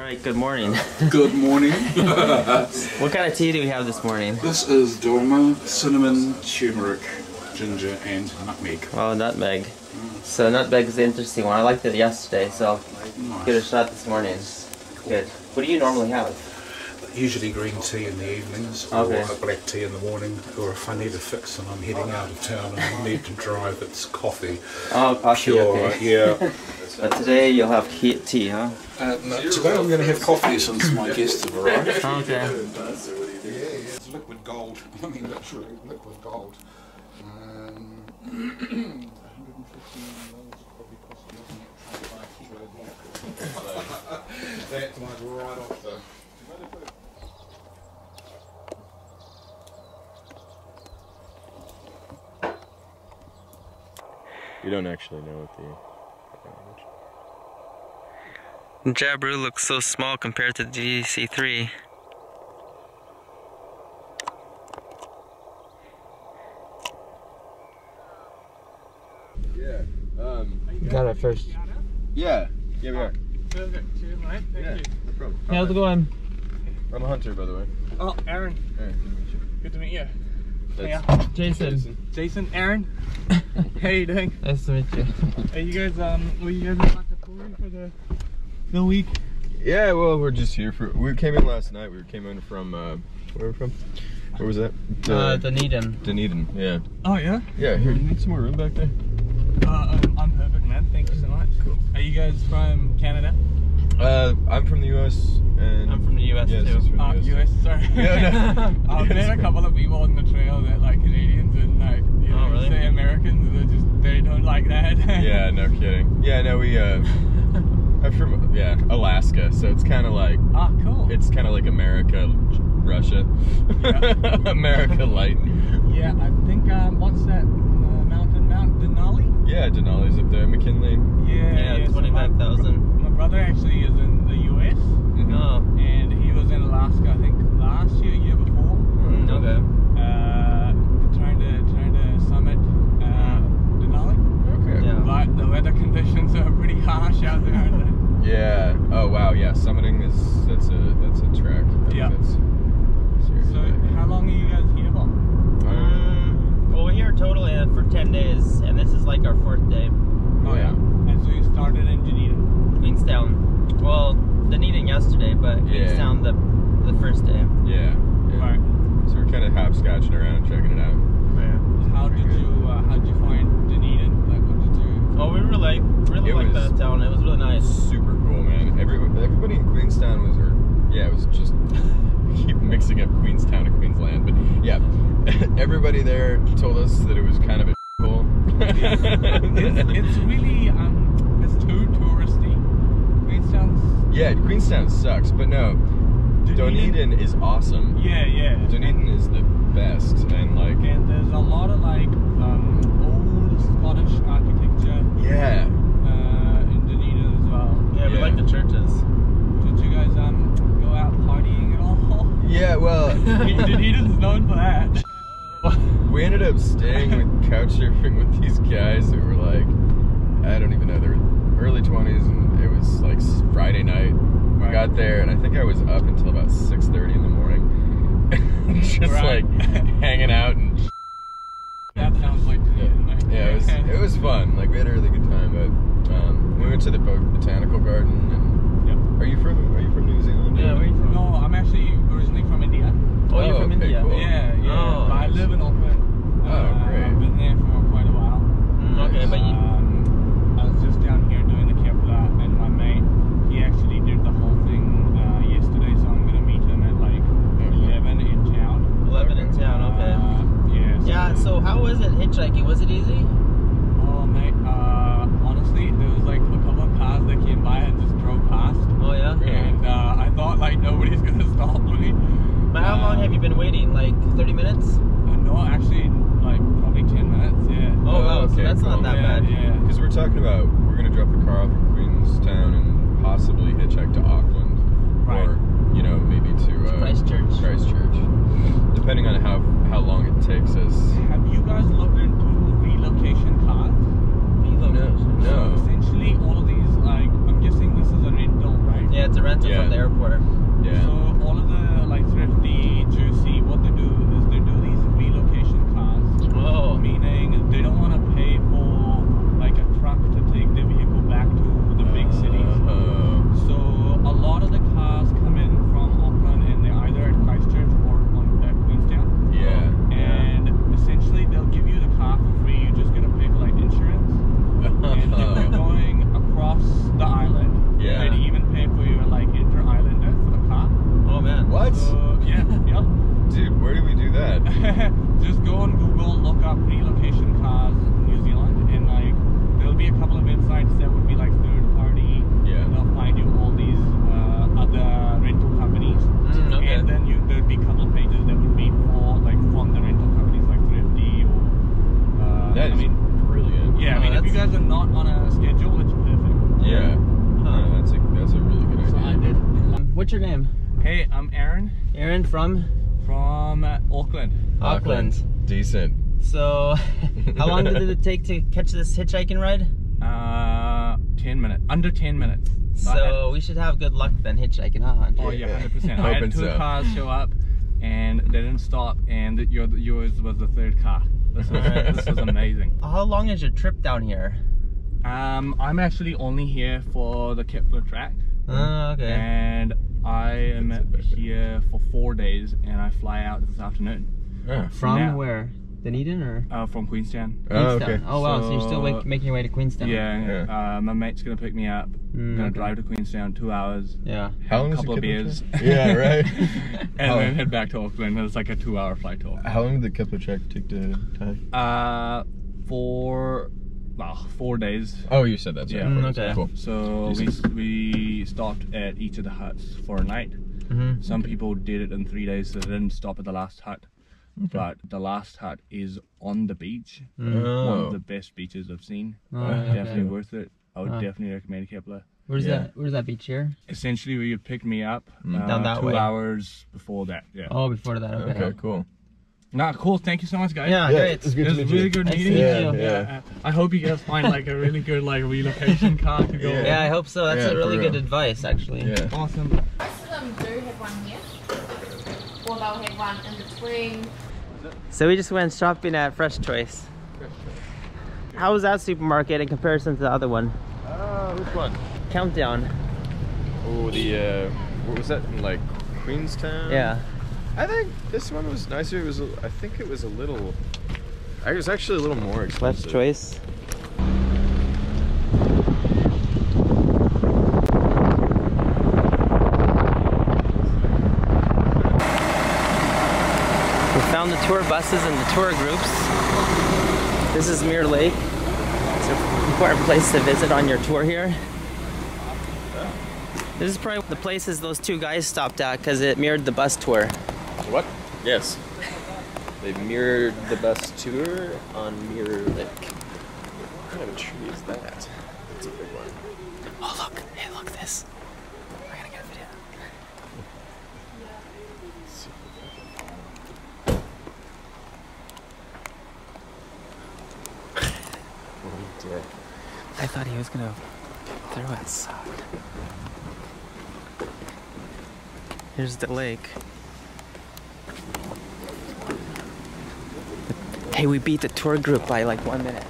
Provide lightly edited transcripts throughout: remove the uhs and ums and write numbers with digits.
Alright, good morning. Good morning. What kind of tea do we have this morning? This is Dorma, cinnamon, turmeric, ginger and nutmeg. Oh, nutmeg. So nutmeg is the interesting one. I liked it yesterday, so I'll give it a shot this morning. Good. What do you normally have? Usually green tea in the evenings, or a black tea in the morning, or if I need a fix and I'm heading out of town and I need to drive, it's coffee. Oh, coffee, pure, okay. Yeah. But today you'll have tea, huh? No, today I'm going to have coffee since my guests have arrived. Oh, okay. It's liquid gold. I mean, literally liquid gold. 115 probably cost me that's like right off the... You don't actually know what the Jabru looks so small compared to the GC3. Yeah. Got it first. Yeah, we are. Perfect. Cheers, mate. Thank you. No problem. How's it going? I'm a hunter, by the way. Oh, Aaron. Hey, nice to meet you. Good to meet you. That's Jason. Jason, Aaron. How you doing? Nice to meet you. Are you guys were you guys in Takapuri for the week? Yeah, well, we're just here for. We came in last night. We came in from. Where were we from? Where was that? Dunedin. Dunedin. Yeah. Oh yeah. Yeah. Here, you need some more room back there. I'm perfect, man. Thank you so much. Cool. Are you guys from Canada? I'm from the US, and I'm from the US yes, too. he's from the US. Sorry. Yeah, no. I've met a couple of people on the trail that like Canadians and like really? say Americans. They don't like that. Yeah, no kidding. Yeah, no, I'm from Alaska, so it's kind of like cool. It's kind of like America, Russia, Yeah. America light. Yeah, I think what's that Mount Denali? Yeah, Denali's up there, McKinley. Yeah, 25,000. My brother actually is in the US, Oh. and he was in Alaska, I think last year before. Okay. Trying to summit Denali. Okay. Yeah. But the weather conditions are pretty harsh out there, aren't they? Yeah. Oh wow. Yeah. Summiting that's a trek. Yeah. Seriously. So how long are you guys here for? Well, we're here totally for 10 days, and this is like our 4th day. Oh yeah. And so you started in Dunedin. Queenstown. Well, Dunedin yesterday, but Queenstown the first day. Yeah. Right. So we're kind of hopscotching around, checking it out. How did you find Dunedin? Like, what did you? Oh, we really liked that town. It was really nice. Super cool, man. Everybody in Queenstown it was just keep mixing up Queenstown and Queensland, but yeah, everybody there told us that it was kind of a cool. It's really it's too touristy. Queenstown's Queenstown sucks, but no, Dunedin is awesome. Yeah. Dunedin is the best, and like, and there's a lot of like old Scottish architecture. Yeah. In Dunedin as well. Yeah, we like the churches. Did you guys go out partying at all? Yeah, well, Dunedin's known for that. we ended up staying with couch surfing with these guys who were like, I don't even know, they were early 20s, and it was like Friday night. We got there, and I think I was up until about 6:30 in the morning, just like hanging out and. That sounds like Dunedin. Yeah, it was fun. Like we had a really good time, but we went to the botanical garden. And Are you from New Zealand? Yeah, where are you from? No, I'm actually originally from India. Oh, you're from okay, India? Cool. Yeah. Oh, But I live in Auckland. Oh, great. I've been there for quite a while. Okay, but you. I was just down here doing the Kepler, and my mate, he actually did the whole thing yesterday, so I'm gonna meet him at like 11 in town. 11 in town, okay. Yeah. So how was it hitchhiking? Was it easy? Oh, mate. Honestly, there was like a couple of cars that came by and just drove past. Oh yeah? And I thought like nobody's gonna stop me. But how long have you been waiting? Like 30 minutes? No, actually, like probably 10 minutes, yeah. Oh wow, so okay, that's cool. not that bad. Yeah. Because we're talking about we're gonna drop the car off in Queenstown and possibly hitchhike to Auckland, or maybe to Christchurch, depending on how long it takes us. Have you guys looked into relocation cars? Relocation? No. So essentially, all of these, like, I'm guessing this is a rental, right? Yeah, it's a rental from the what's your name? Hey, I'm Aaron. Aaron from Auckland. Auckland. Decent. So, how long did it take to catch this hitchhiking ride? 10 minutes. Under 10 minutes. So we should have good luck then hitchhiking, huh, Hunter? Oh yeah, 100%. I had two cars show up, and they didn't stop, and yours was the third car. This was amazing. How long is your trip down here? I'm actually only here for the Kepler track. Okay. And I am here for 4 days, and I fly out this afternoon. From where? Dunedin or? From Queenstown. Oh, okay. Oh wow, so you're still making your way to Queenstown? Yeah. My mate's gonna pick me up. I'm gonna drive to Queenstown 2 hours. Yeah. How long a couple of beers. Yeah, right. And then head back to Auckland. It's like a 2-hour flight to Auckland. How long did the Kepler track take to tie? 4 days. Oh, you said that. Yeah. Okay. Cool. So we stopped at each of the huts for a night. Some people did it in 3 days, so they didn't stop at the last hut. But the last hut is on the beach. One of the best beaches I've seen. Definitely worth it. I would definitely recommend Kepler. Where's that beach here? Essentially, where you picked me up down that 2 way. hours before that. Yeah. Oh, before that. Okay. Okay, cool. Nah, cool. Thank you so much, guys. Yeah, great. It's good to meet you. Really good Nice meeting to you. meet you. Yeah. I hope you guys find like a really good like relocation car to go. Yeah, I hope so. That's a really good advice, actually. Yeah. Awesome. Most of them do have one here, or they'll have one in between. So we just went shopping at Fresh Choice. How was that supermarket in comparison to the other one? Which one? Countdown. Oh, the what was that in like Queenstown? Yeah. I think this one was nicer. It was. I think it was a little. It was actually a little more expensive. Fresh Choice. We found the tour buses and the tour groups. This is Mirror Lake. It's an important place to visit on your tour here. This is probably the places those two guys stopped at because it mirrored the bus tour. What? Yes. They mirrored the bus tour on Mirror Lake. What kind of a tree is that? That's a big one. Oh look! Hey, look this. I gotta get a video. I thought he was gonna throw it. Here's the lake. Hey, we beat the tour group by like 1 minute.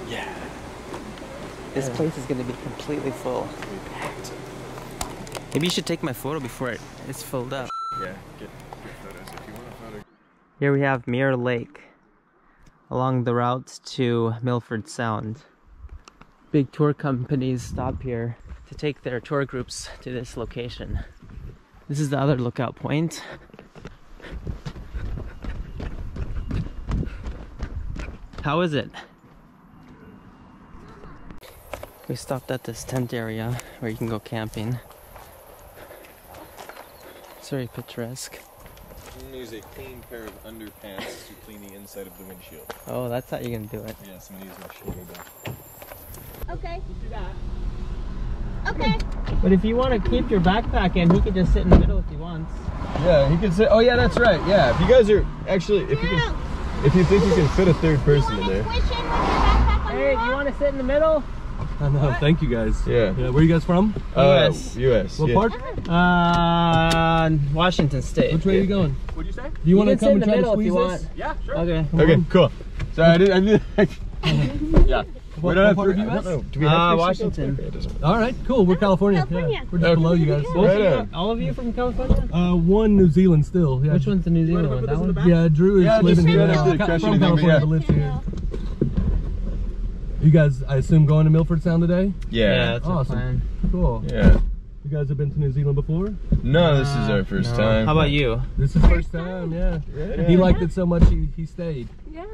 Yeah. This place is gonna be completely full. Maybe you should take my photo before it's filled up. Yeah. Get photos if you want a photo. Here we have Mirror Lake along the route to Milford Sound. Big tour companies stop here to take their tour groups to this location. This is the other lookout point. How is it? We stopped at this tent area where you can go camping. It's very picturesque. Use a clean pair of underpants to clean the inside of the windshield. Oh, that's how you're gonna do it. Yeah, somebody use my shoulder back. Okay. Okay. But if you want to keep your backpack in, he could just sit in the middle if he wants. Yeah, he can sit. Oh yeah, that's right. Yeah, if you guys are actually, if you think you can fit a third person in there. Hey, do you want to sit in the middle? No, thank you guys. Yeah. Where are you guys from? US. US. What yeah. part? Washington State. Which way are you going? What'd you say? Do You you want to can sit come in and the try to middle if squeeze you this? want. Yeah, sure. Okay. Okay, cool. So I did. Yeah. We don't have part of three. I US? don't know. Do we have three Washington. seatbelts? Okay, it doesn't matter. All right, cool. We're California. California. Yeah. We're just below you guys. Right on. All of you from California? One New Zealand still. Yeah. Which one's the New Zealand one? That one? Yeah, Drew is Yeah, living just here don't now. have to crush From anything, but California, yeah. but lives here. You guys, I assume, going to Milford Sound today? Yeah. that's our Awesome. plan. Cool. Yeah. You guys have been to New Zealand before? No, this is our first No. time. How about you? This is first time, yeah. He liked it so much he stayed. Yeah.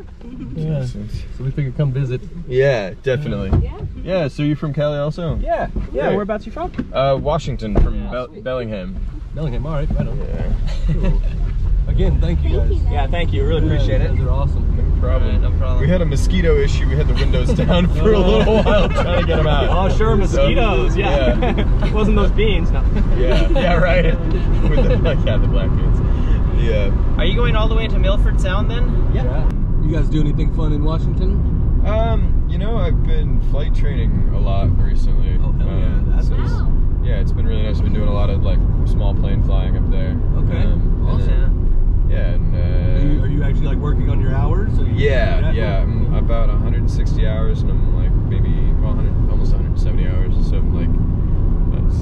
Yeah. So we figured come visit. Yeah, definitely. Yeah. Yeah, so you're from Cali also? Yeah. Yeah, Great. Whereabouts you from? Washington, from Bellingham. Bellingham, alright, right on. Yeah. Cool. Again, thank you guys. Yeah, thank you. Really appreciate You guys are awesome. problem. No problem. We had a mosquito issue. We had the windows down for a little while trying to get them out. Oh, sure, mosquitoes. Yeah. Wasn't those beans? No. Yeah, right. With the black beans. Yeah. Are you going all the way to Milford Sound then? Yeah. You guys do anything fun in Washington? You know, I've been flight training a lot recently. Oh, hell yeah. That's Wow. Yeah, it's been really nice. I've been doing a lot of like small plane flying up there. Okay. Awesome. Yeah, and are you actually like working on your hours? Or yeah. I'm about 160 hours, and I'm like maybe almost 170 hours. So I'm like that's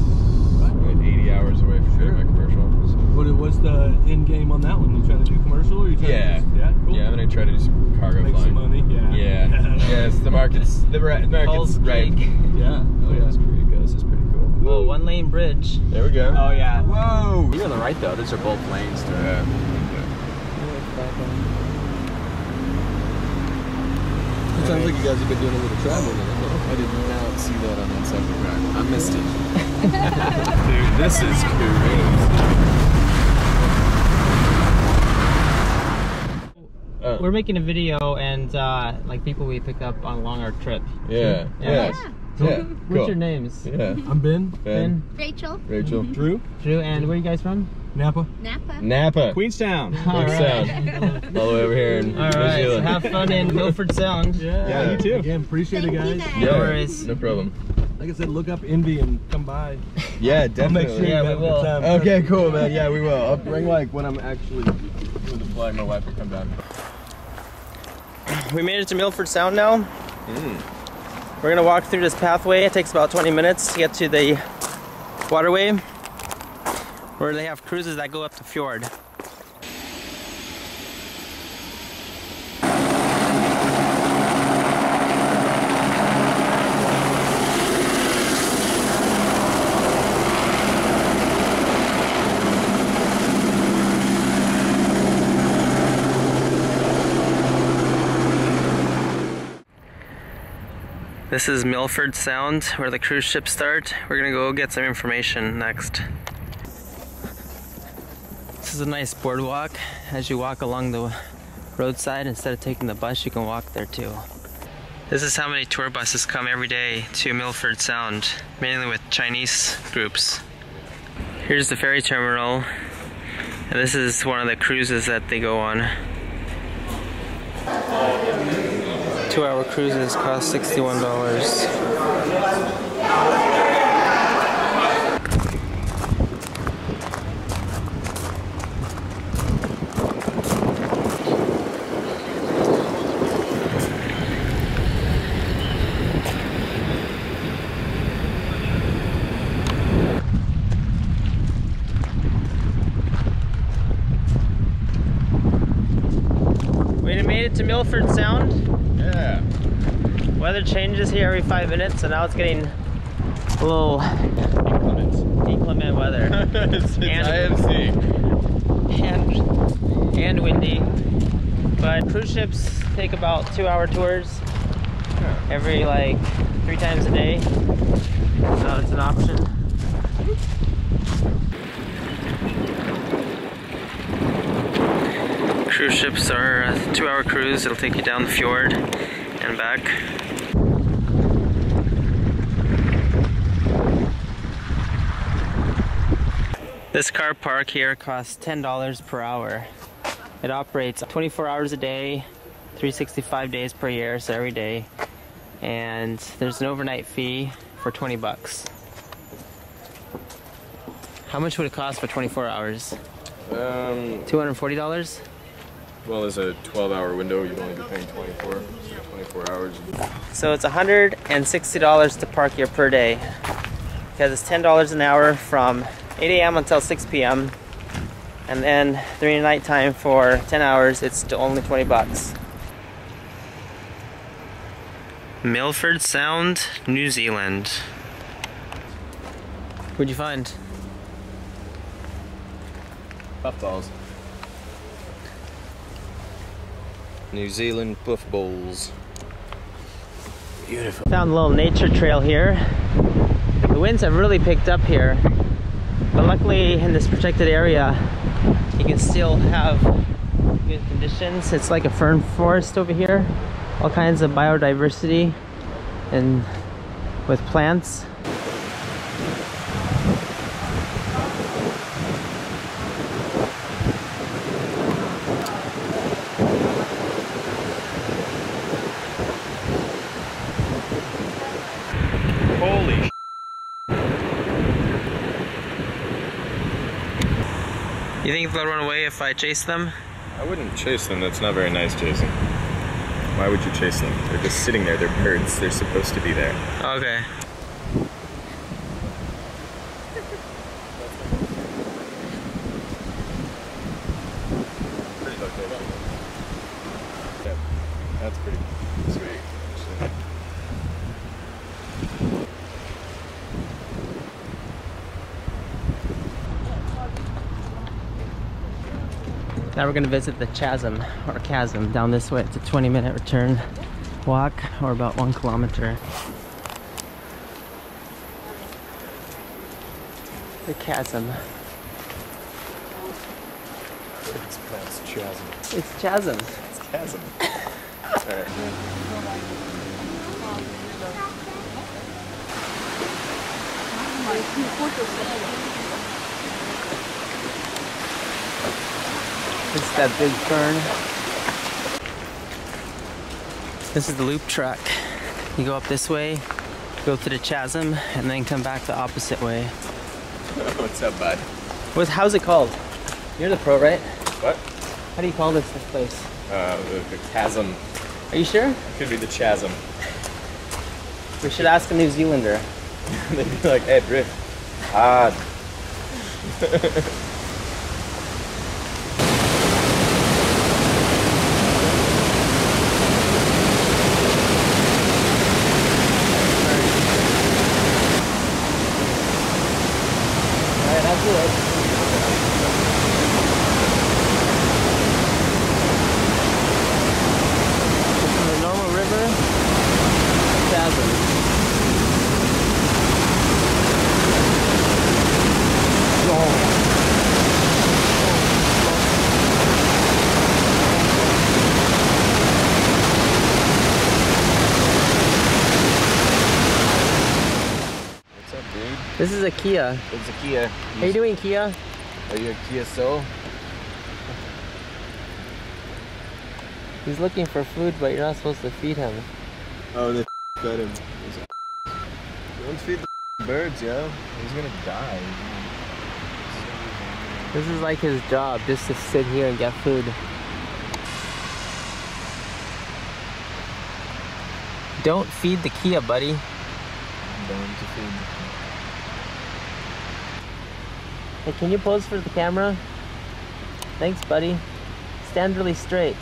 80 hours away from doing my commercial. So. What's the end game on that one? You trying to do commercial, or you trying to just, cool. Yeah, I'm gonna try to do some cargo Make flying. some money. Yes, the market's right. Falls Right. Creek. Yeah. Oh yeah. Falls Creek. This is pretty cool. Whoa, 1-lane bridge. There we go. Oh yeah. Whoa! You're on the right though. These are both lanes. Yeah. It sounds like you guys have been doing a little traveling. I did not see that on that side of the ground. I missed it. Dude, this is cool. We're making a video and like people we pick up along our trip. Yeah. Yeah. Yeah. What's your names? Yeah. I'm Ben. Ben, Rachel. Rachel. Drew. Drew, and where are you guys from? Napa. Napa. Napa. Queenstown. All right. Sound. All the way over here in All New right. So Zealand. have fun in Milford Sound. Yeah, you too. Again, appreciate it, guys. Yeah, No worries. No problem. Like I said, look up Envy and come by. Yeah, I'll definitely. make sure Yeah, you we have a will. good time. Okay, cool, man. Yeah, we will. I'll bring like when I'm actually doing the flight. My wife will come down. We made it to Milford Sound now. We're gonna walk through this pathway. It takes about 20 minutes to get to the waterway where they have cruises that go up the fjord. This is Milford Sound, where the cruise ships start. We're gonna go get some information next. This is a nice boardwalk. As you walk along the roadside, instead of taking the bus, you can walk there too. This is how many tour buses come every day to Milford Sound, mainly with Chinese groups. Here's the ferry terminal, and this is one of the cruises that they go on. 2-hour cruises cost $61. We made it to Milford Sound. Yeah. Weather changes here every 5 minutes, so now it's getting a little inclement weather. It's IMC. and windy. But cruise ships take about 2-hour tours every like 3 times a day. So it's an option. Cruise ships are a 2-hour cruise. It'll take you down the fjord and back. This car park here costs $10 per hour. It operates 24 hours a day, 365 days per year, so every day. And there's an overnight fee for 20 bucks. How much would it cost for 24 hours? $240? Well, there's a 12-hour window. You'd only be paying 24. So 24 hours. So it's $160 to park here per day, because it's $10 an hour from 8 a.m. until 6 p.m. And then during the night time for 10 hours, it's only 20 bucks. Milford Sound, New Zealand. What'd you find? Puffballs. New Zealand puffballs. Beautiful. Found a little nature trail here. The winds have really picked up here, but luckily in this protected area you can still good conditions. It's like a fern forest over here. All kinds of biodiversity and with plants. Holy sh**. You think they'll run away if I chase them? I wouldn't chase them. That's not very nice chasing. Why would you chase them? They're just sitting there. They're birds. They're supposed to be there. Okay. That's pretty sweet. Now we're gonna visit the chasm, or chasm, down this way. It's a 20-minute return walk, or about 1 kilometer. The chasm. It's pronounced chasm. It's chasm. It's chasm. Alright. It's that big fern. This is the loop track. You go up this way, go to the chasm, and then come back the opposite way. What's up, bud? How's it called? You're the pro, right? What? How do you call this place? The chasm. Are you sure? Could be the chasm. We should ask a New Zealander. They'd be like, hey, Brit. Hard. Alright, I'll do it. This is a normal river. Chasm. What's up, dude? This is a Kia. It's a Kia. How you doing, Kia? Are you a Kia Soul? He's looking for food, but you're not supposed to feed him. Oh, they fed him. Don't feed the birds, yo. He's gonna die. This is like his job, just to sit here and get food. Don't feed the Kia, buddy. I'm going to feed the Hey, can you pose for the camera? Thanks, buddy. Stand really straight.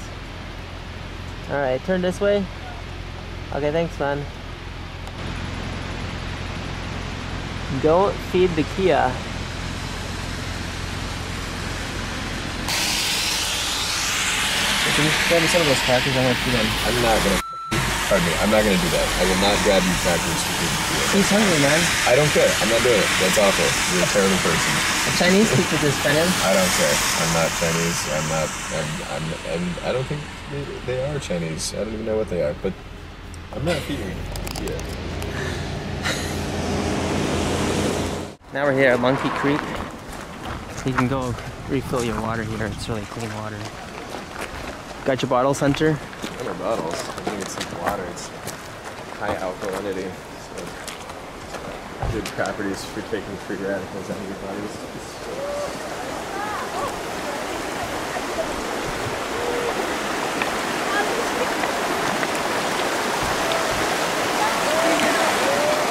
Alright, turn this way. Okay, thanks, man. Don't feed the Kia. Can you grab me some of those crackers? I want to feed them. I'm not gonna. Pardon me. I'm not gonna do that. I will not grab you crackers to feed the Kia. He's hungry, man. I don't care. I'm not doing it. That's awful. You're a terrible person. The Chinese people just fed him. I don't care. I'm not Chinese. I'm not. And I don't think they are Chinese. I don't even know what they are. But I'm not feeding Kia. Now we're here at Monkey Creek. You can go refill your water here. It's really clean water. Got your bottles, Hunter? What are bottles? I think it's like water. It's high alkalinity. So good properties for taking free radicals out of your bodies.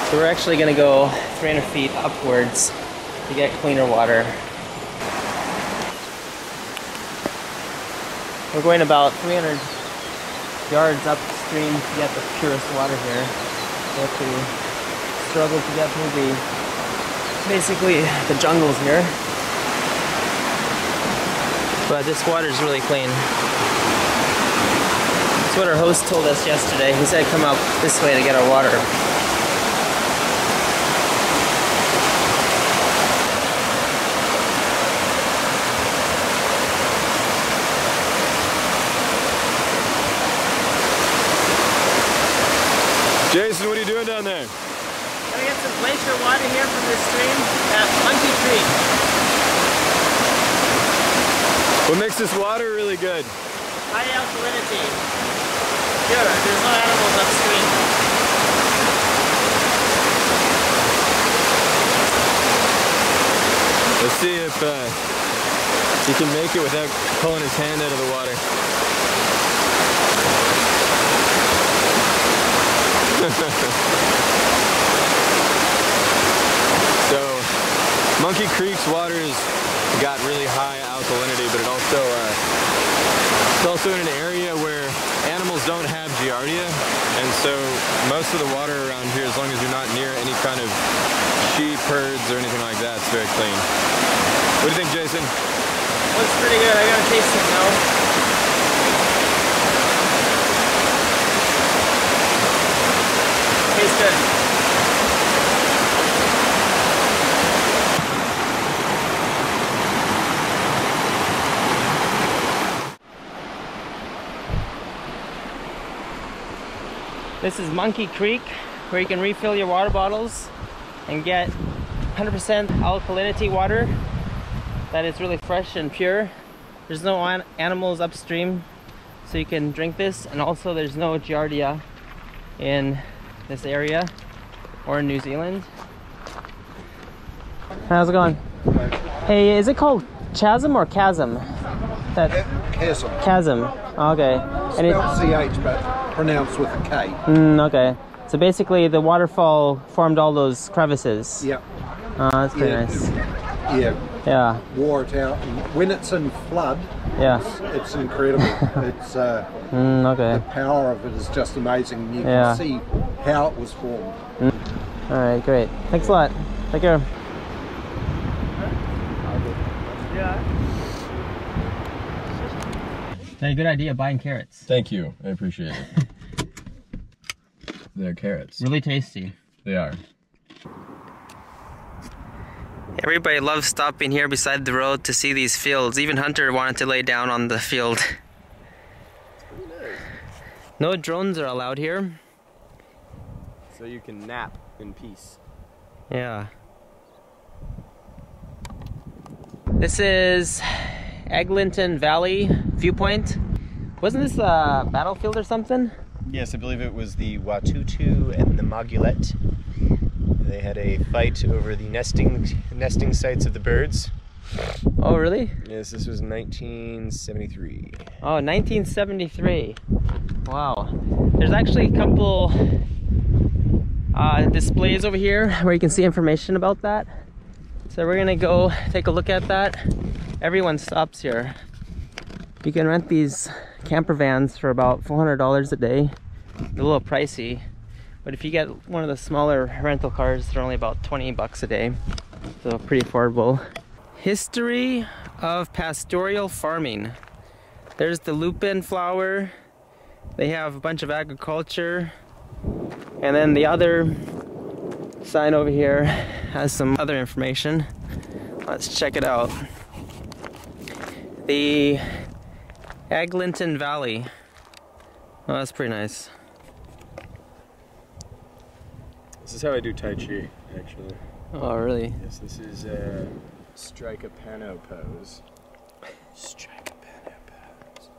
So we're actually going to go 300 feet upwards to get cleaner water. We're going about 300 yards upstream to get the purest water here. We have to struggle to get through basically the jungles here. But this water is really clean. That's what our host told us yesterday. He said come out this way to get our water. water here from this stream at Monkey Creek. What makes this water really good? High alkalinity. Pure. There's no animals upstream. Let's see if he can make it without pulling his hand out of the water. So, Monkey Creek's water's got really high alkalinity, but it's also in an area where animals don't have giardia, and so most of the water around here, as long as you're not near any kind of sheep herds or anything like that, it's very clean. What do you think, Jason? Looks pretty good. I gotta taste it now. Tastes good. This is Monkey Creek, where you can refill your water bottles and get 100% alkalinity water that is really fresh and pure. There's no animals upstream, so you can drink this, and also there's no giardia in this area or in New Zealand. How's it going? Hey, is it called chasm or chasm? Chasm. Chasm. Okay. And Spelled CH, but pronounced with a K. Okay. So basically, the waterfall formed all those crevices. Yep. That's pretty nice. Yeah. Yeah. Wore it out. And when it's in flood, Yeah. it's incredible. It's okay. the power of it is just amazing. You Yeah. can see how it was formed. All right, great. Thanks a lot. Take care. Hey, good idea buying carrots. Thank you. I appreciate it. They're carrots. Really tasty. They are. Everybody loves stopping here beside the road to see these fields. Even Hunter wanted to lay down on the field. No drones are allowed here. So you can nap in peace. Yeah. This is Eglinton Valley viewpoint. Wasn't this a battlefield or something? Yes, I believe it was the Watutu and the Magulet. They had a fight over the nesting sites of the birds. Oh, really? Yes, this was 1973. Oh, 1973. Wow. There's actually a couple displays over here where you can see information about that. So we're gonna go take a look at that. Everyone stops here. You can rent these camper vans for about $400 a day. They're a little pricey, but if you get one of the smaller rental cars, they're only about 20 bucks a day. So pretty affordable. History of pastoral farming. There's the lupin flower. They have a bunch of agriculture. And then the other sign over here has some other information. Let's check it out. The Eglinton Valley. Oh, that's pretty nice. This is how I do Tai Chi, actually. Oh, really? Yes, this is strike a pano pose. Strike a pano pose.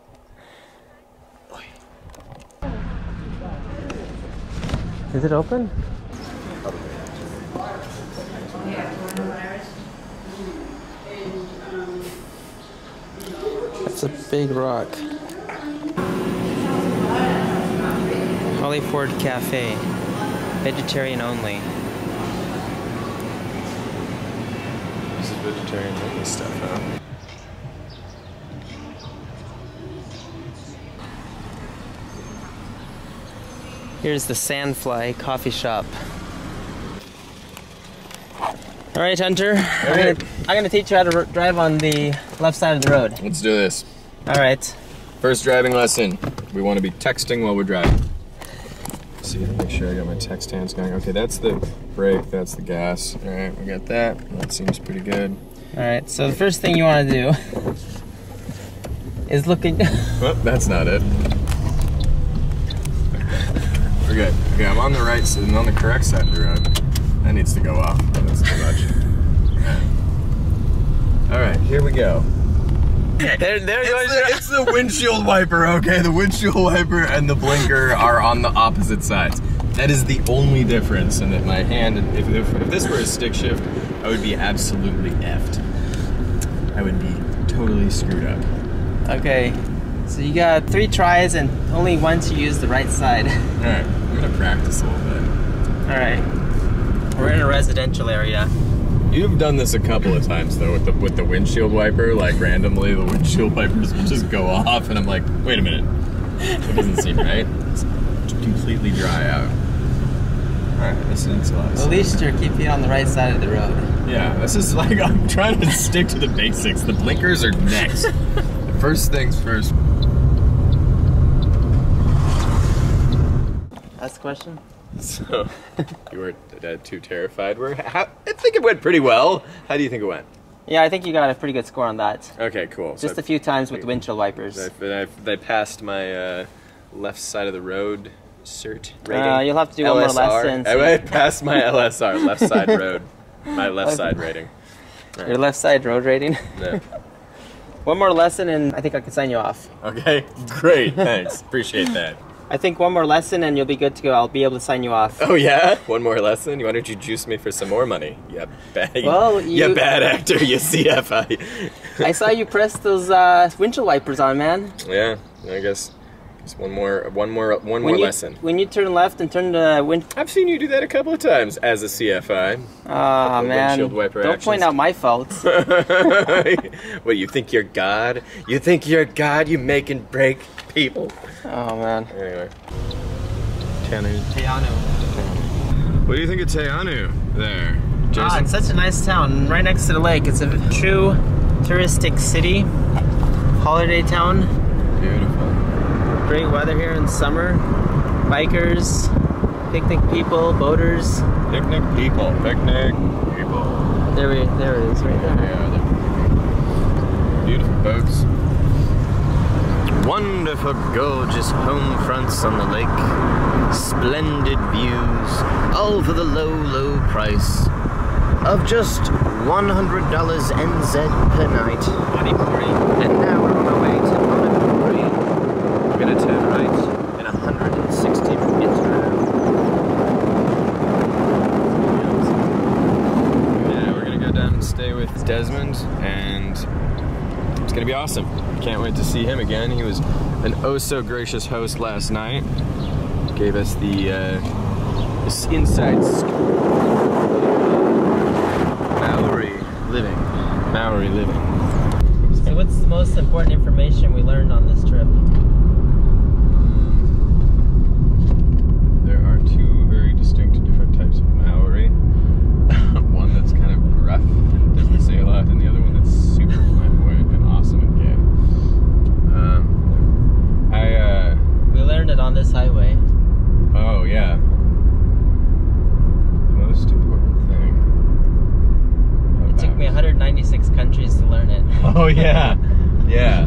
Is it open? That's a big rock. Hollyford Cafe. Vegetarian only. This is vegetarian only stuff, huh? Here's the Sandfly coffee shop. All right, Hunter. I'm gonna teach you how to drive on the left side of the road. Let's do this. All right. First driving lesson. We want to be texting while we're driving. Let's see, make sure I got my text hands going. Okay, that's the brake, that's the gas. All right, we got that. That seems pretty good. All right, so the first thing you want to do is looking. Well, that's not it. We're good. Okay, I'm on the right side, I'm on the correct side of the road. I needs to go off. That's too much. All right, here we go. It's the windshield wiper, okay? The windshield wiper and the blinker are on the opposite sides. That is the only difference, and that my hand, if this were a stick shift, I would be absolutely effed. I would be totally screwed up. Okay, so you got 3 tries and only once you use the right side. Alright, I'm gonna practice a little bit. Alright, we're in a residential area. You've done this a couple of times though with the windshield wiper, like randomly the windshield wipers will just go off and I'm like, wait a minute, that doesn't seem right. It's completely dry out. Alright, this makes a lot of sense. At least you're keeping on the right side of the road. Yeah, this is like, I'm trying to stick to the basics. The blinkers are next. First things first. Last question? So, you were too terrified? I think it went pretty well. How do you think it went? Yeah, I think you got a pretty good score on that. Okay, cool. Just a few times with the windshield wipers. I passed my left side of the road cert rating. You'll have to do one more lesson. I passed my LSR, left side road. My left side rating. Right. Your left side road rating? Yeah. One more lesson and I think I can sign you off. Okay, great, thanks. Appreciate that. I think one more lesson and you'll be good to go. I'll be able to sign you off. Oh yeah? One more lesson? Why don't you juice me for some more money? You bad actor, you CFI. I saw you press those windshield wipers on, man. Yeah, I guess one more lesson. When you turn left and turn the wind... I've seen you do that a couple of times as a CFI. Oh man, windshield wiper don't actions. point out my faults. What, you think you're God? You think you're God? You make and break people. Oh man. Anyway. Teanu. What do you think of Teanu there, Jason? Ah, it's such a nice town, right next to the lake. It's a true touristic city, holiday town. Beautiful. Great weather here in summer. Bikers, picnic people, boaters. Picnic people. There it is, right there. Yeah, beautiful boats. Wonderful, gorgeous home fronts on the lake. Splendid views, all for the low, low price of just $100 NZ per night. And now we're on our way to Manipuri. We're gonna turn right in 160 meters. Yeah, we're gonna go down and stay with Desmond, and it's gonna be awesome. Can't wait to see him again. He was an oh so gracious host last night. Gave us the inside scoop. Maori living. So what's the most important information we learned on this trip? There are 2 very distinct different types of Maori. One that's kind of gruff and doesn't say a lot, and the other one that's super flamboyant and awesome and gay. We learned it on this highway. Oh yeah. The most important thing. It took me 196 countries to learn it. Oh yeah, yeah.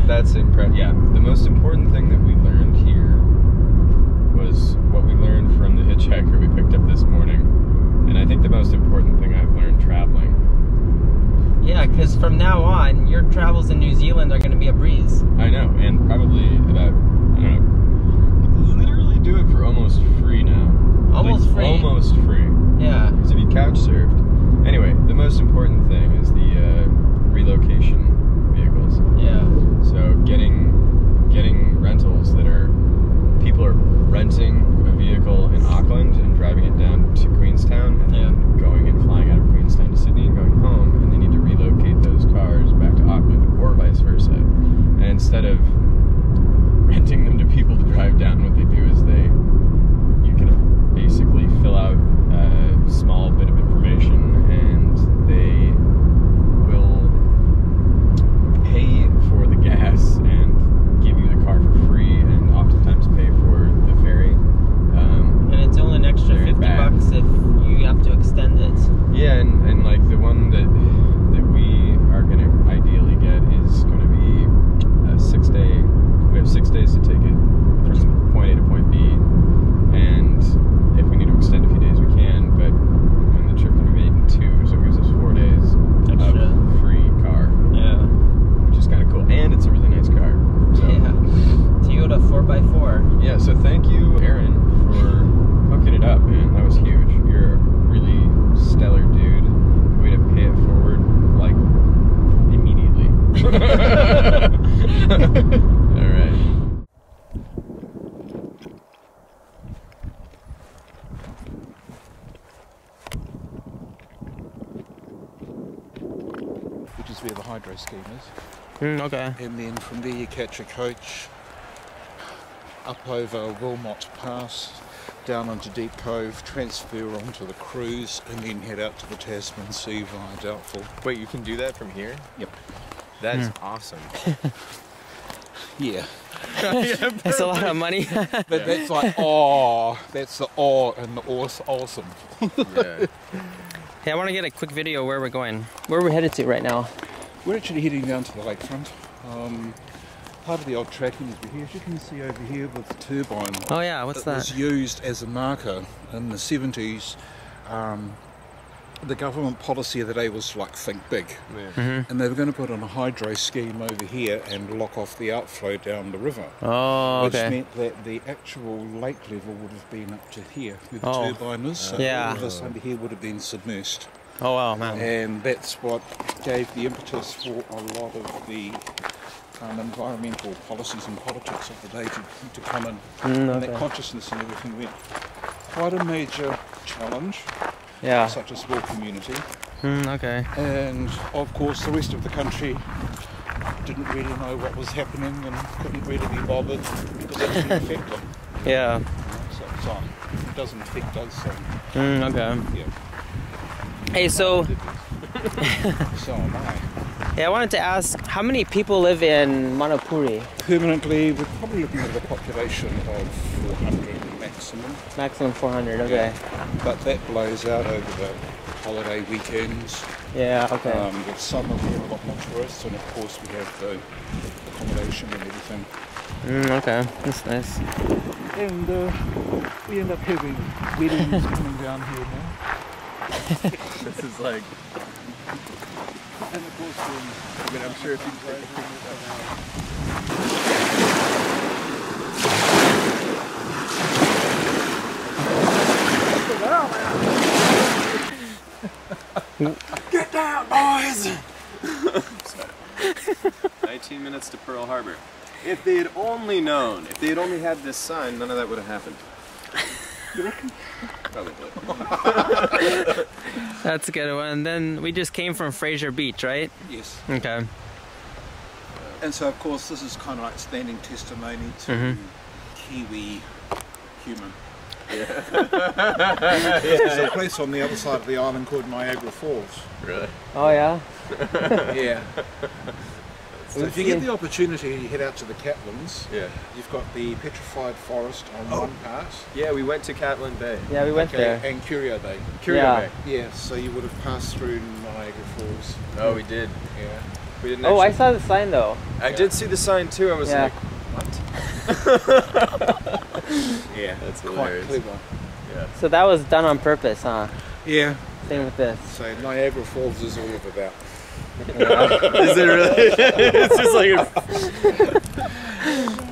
That's impressive. Yeah, the most important thing that we learned here was what we learned from the hitchhiker we picked up this morning, and I think the most important thing I've learned traveling. Yeah, because from now on, your travels in New Zealand are going to be a breeze. I know, and probably about, I don't know, literally do it for almost free now. Almost like, free? Almost free. Yeah. Because if you couch surfed. Anyway, the most important thing is the relocation vehicles. Yeah. So getting rentals that are, people are renting a vehicle in Auckland and driving it down to Queenstown, and then going and flying out of Queenstown to Sydney and going home, and they need to relocate those cars back to Auckland or vice versa. And instead of renting them to people to drive down, what they do is you can basically fill out is where the hydro scheme is. Okay. And then from there you catch a coach up over Wilmot Pass, down onto Deep Cove, transfer onto the cruise, and then head out to the Tasman Sea via Doubtful. Wait, you can do that from here? Yep. That's awesome. Yeah. That's a lot of money. But that's like, oh, that's the awe and the awesome. Yeah. Hey, I want to get a quick video where we're going. Where are we headed to right now? We're actually heading down to the lakefront. Part of the old tracking is here. As you can see over here with the turbine. Oh yeah, what's that? It was used as a marker in the 70s. The government policy of the day was like, think big. Yeah. And they were going to put on a hydro scheme over here and lock off the outflow down the river. Oh, okay. Which meant that the actual lake level would have been up to here where the turbine is. So Yeah. all of this under here would have been submersed. Oh wow, man. And that's what gave the impetus for a lot of the environmental policies and politics of the day to come in. And that consciousness and everything went. Quite a major challenge. Yeah. Such a small community. Okay. And of course the rest of the country didn't really know what was happening and couldn't really be bothered because it didn't affect them. Yeah. So it doesn't affect us. So, okay. yeah. Hey, so So am I. yeah, I wanted to ask, how many people live in Manapuri? Permanently, we're probably looking at a population of 400 maximum. Maximum 400. Okay. Yeah. But that blows out over the holiday weekends. Yeah. Okay. With summer we have a lot more tourists, and of course we have the accommodation and everything. Okay. That's nice. And we end up having weddings coming down here now. This is like, And of course, I mean, I'm sure if you take a picture get down, boys! 19 minutes to Pearl Harbor. If they had only known, if they had only had this sign, none of that would have happened. You reckon? Probably. That's a good one. And then we just came from Fraser Beach, right? Yes. Okay. And so, of course, this is kind of like standing testimony to Kiwi human. Yeah. There's a place on the other side of the island called Niagara Falls. Really? Oh yeah. Yeah. So if you get the opportunity to head out to the Catlins, Yeah. you've got the petrified forest on one part. Yeah, we went to Catlin Bay. Yeah, we went there. And Curio Bay. Curio Yeah. Bay. Yeah, so you would have passed through Niagara Falls. Oh, we did. Yeah. We didn't Oh, I actually- saw the sign though. I did see the sign too. I was Yeah. like, what? Yeah. That's Quite hilarious. clever. Yeah. So that was done on purpose, huh? Yeah. Same with this. So Niagara Falls is all of about. Is it really? It's just like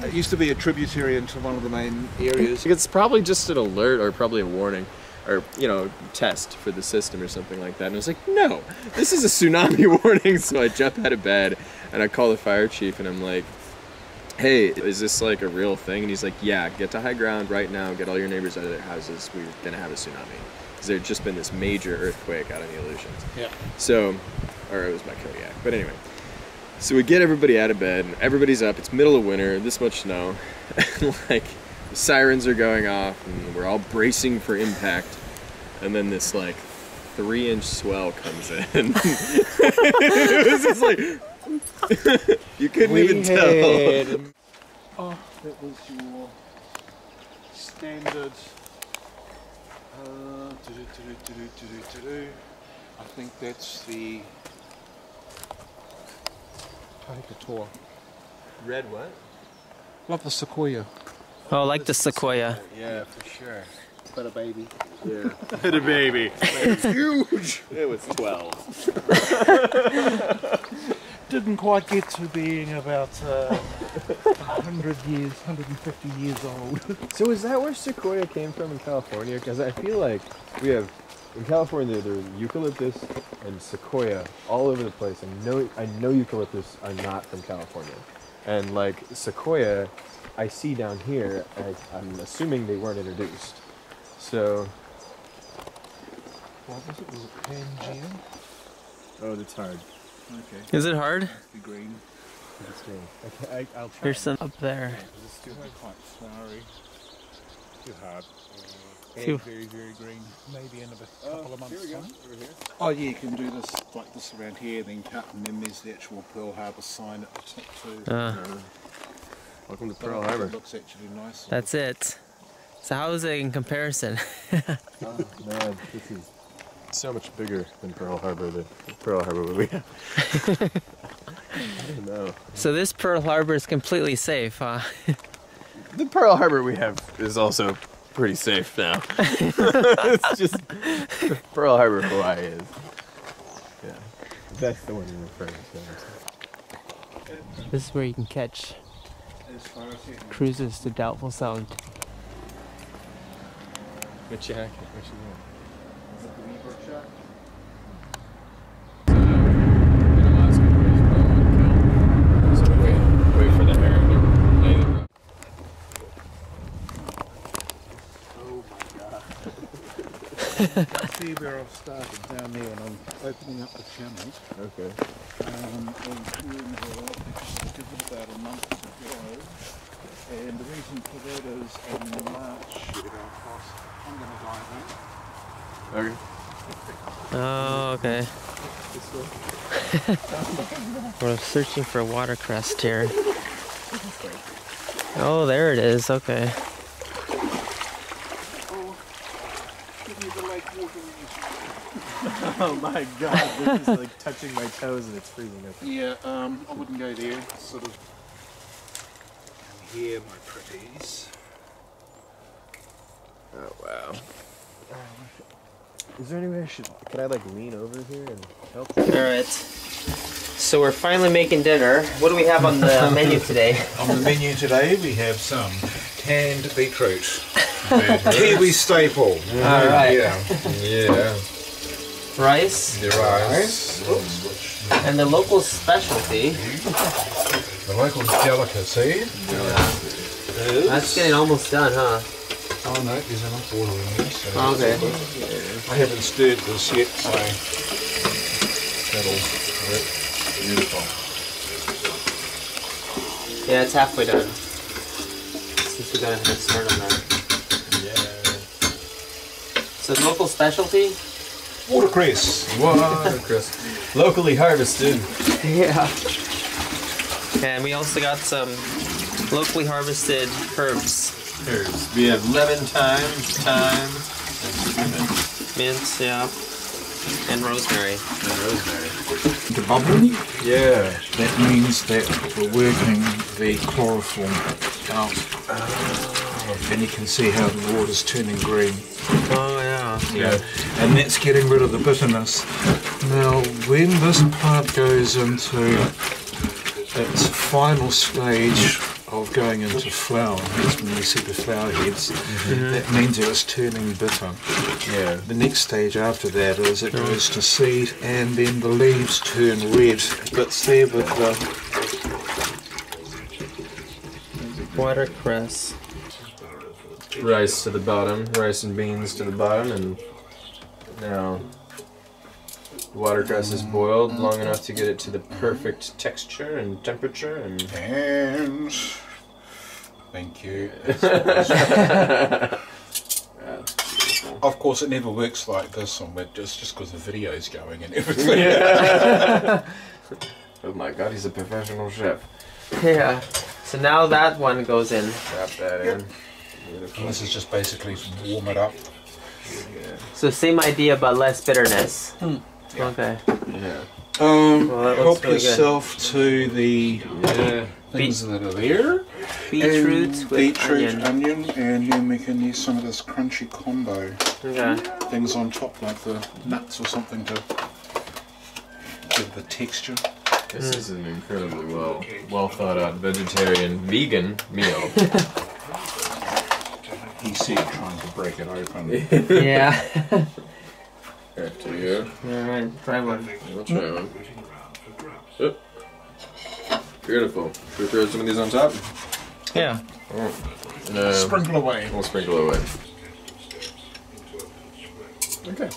It used to be a tributary into one of the main areas. it's probably just an alert or probably a warning or, you know, test for the system or something like that. And I was like, no, this is a tsunami warning. So I jump out of bed and I call the fire chief and I'm like, hey, is this like a real thing? And he's like, yeah, get to high ground right now, get all your neighbors out of their houses. We're gonna have a tsunami. Because there had just been this major earthquake out in the Aleutians. Yeah. So, or it was by Kodiak, but anyway. So we get everybody out of bed, and everybody's up, it's middle of winter, this much snow, and like, the sirens are going off, and we're all bracing for impact, and then this like 3-inch swell comes in. It was just like, you couldn't even tell. Oh, that was your standard. I think that's the Taikator. Red what? Love the sequoia. Oh, like the sequoia. Yeah, for sure. But a baby. Yeah. Had a baby. It's huge. It was 12. Didn't quite get to being about 100 years, 150 years old. So is that where sequoia came from in California? Because I feel like we have, in California, there's eucalyptus and sequoia all over the place. I know eucalyptus are not from California. And like sequoia, I see down here, I'm assuming they weren't introduced. So... What was it? Was it Pangaea? Oh, that's hard. Okay. Is it hard? The green. That's green. Okay, I'll try. There's some up there. It's still quite flowery. Too hard. Too- Very, very green. Maybe in a couple of months' time. Oh yeah, you can do this like this around here, then cut, and then there's the actual Pearl Harbour sign at the top too. Welcome to Pearl Harbor. It looks actually nice. That's it. So how is it in comparison? Oh man, this is so much bigger than Pearl Harbor. The Pearl Harbor we have. I don't know. So this Pearl Harbor is completely safe, huh? The Pearl Harbor we have is also pretty safe now. It's just Pearl Harbor, Hawaii is. Yeah, that's the one you're referring to. This is where you can catch cruises to Doubtful Sound. Good jacket. Wait for the herring. See where I've started down there, and I'm opening up the channel. Okay. And doing about a month ago. And the reason for that is in March, I'm going to dive in. Okay. Oh, okay. We're searching for watercress here. Oh, there it is. Okay. Oh my god, this is like touching my toes and it's freezing up. Yeah, I wouldn't go there. Sort of here, my pretties. Oh wow. Is there any way could I like lean over here and help? Alright. So we're finally making dinner. What do we have on the menu today? On the menu today we have some canned beetroot. Kiwi staple. Alright. Yeah. Rice. The rice. And the local specialty. The local delicacy. That's getting almost done, huh? Oh no, there's enough water in there. So Okay. I haven't stirred this yet, so that'll work beautiful. Yeah, it's halfway done. Since we got a head start on that. Yeah. So local specialty? Watercress. Watercress. Locally harvested. Yeah. And we also got some locally harvested herbs. Herbs. We have lemon, thyme, Mint, yeah. And rosemary. The bubble? Yeah. That means that we're working the chloroform out. And you can see how the water's turning green. Oh, yeah. Yeah. And that's getting rid of the bitterness. Now, when this plant goes into its final stage of going into flower, that's when you see the flower heads, that means that it's turning bitter. Yeah. The next stage after that is it goes to seed, and then the leaves turn red. Bits there, but Watercress. Rice to the bottom, rice and beans to the bottom, and now watercress is boiled long enough to get it to the perfect texture and temperature and thank you. Of course, it never works like this on Web just because the video's going and everything. Yeah. Oh my god, he's a professional chef. Yeah. So now that one goes in. Wrap that in. And this is just basically to warm it up. Yeah. So same idea but less bitterness. Yeah. Okay. Yeah. Well, that looks Help really yourself to the things that are there. Beetroot And with beetroot, onion. and then we can use some of this crunchy combo. Okay. Things on top like the nuts or something to give the texture. This is an incredibly well thought out vegan meal. He said trying to break it open. Yeah. Back to you. Alright, try one. We'll try one. Oh. Beautiful. Should we throw some of these on top? Yeah. Oh. Sprinkle away. We'll sprinkle away. Okay.